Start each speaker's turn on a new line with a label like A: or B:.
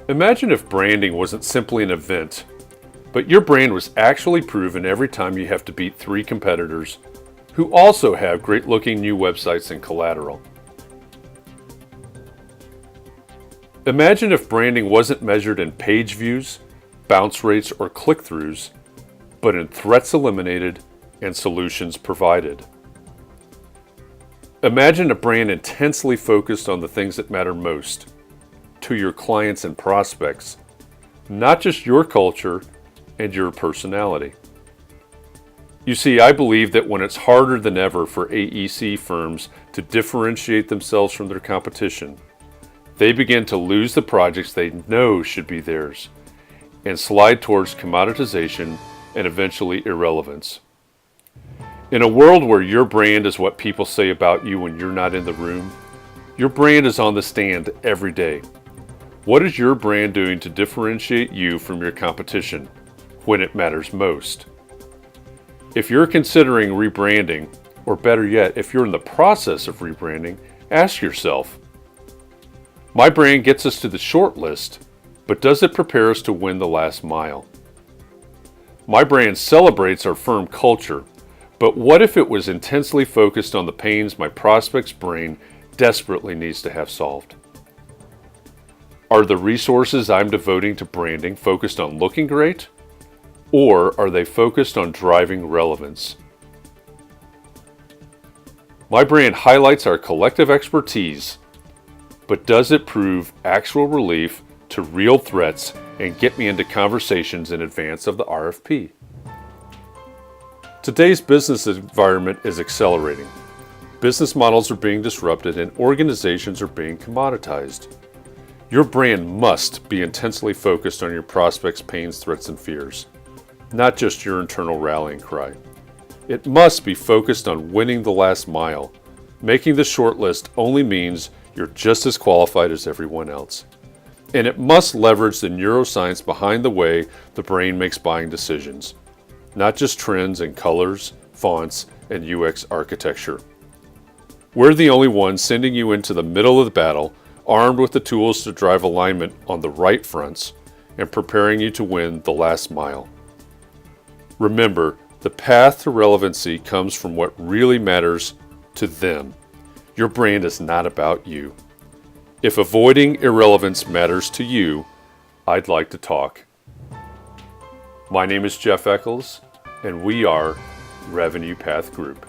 A: Imagine if branding wasn't simply an event, but your brand was actually proven every time you have to beat three competitors who also have great looking new websites and collateral. Imagine if branding wasn't measured in page views, bounce rates, or click-throughs, but in threats eliminated and solutions provided. Imagine a brand intensely focused on the things that matter most to your clients and prospects, not just your culture and your personality. You see, I believe that when it's harder than ever for AEC firms to differentiate themselves from their competition, they begin to lose the projects they know should be theirs and slide towards commoditization and eventually irrelevance. In a world where your brand is what people say about you when you're not in the room, your brand is on the stand every day. What is your brand doing to differentiate you from your competition when it matters most? If you're considering rebranding, or better yet, if you're in the process of rebranding, ask yourself, my brand gets us to the shortlist, but does it prepare us to win the last mile? My brand celebrates our firm culture, but what if it was intensely focused on the pains my prospect's brain desperately needs to have solved? Are the resources I'm devoting to branding focused on looking great, or are they focused on driving relevance? My brand highlights our collective expertise, but does it prove actual relief to real threats and get me into conversations in advance of the RFP? Today's business environment is accelerating. Business models are being disrupted and organizations are being commoditized. Your brand must be intensely focused on your prospects' pains, threats, and fears, not just your internal rallying cry. It must be focused on winning the last mile. Making the shortlist only means you're just as qualified as everyone else. And it must leverage the neuroscience behind the way the brain makes buying decisions, not just trends in colors, fonts, and UX architecture. We're the only ones sending you into the middle of the battle, armed with the tools to drive alignment on the right fronts and preparing you to win the last mile. Remember, the path to relevancy comes from what really matters to them. Your brand is not about you. If avoiding irrelevance matters to you, I'd like to talk. My name is Jeff Eccles, and we are Revenue Path Group.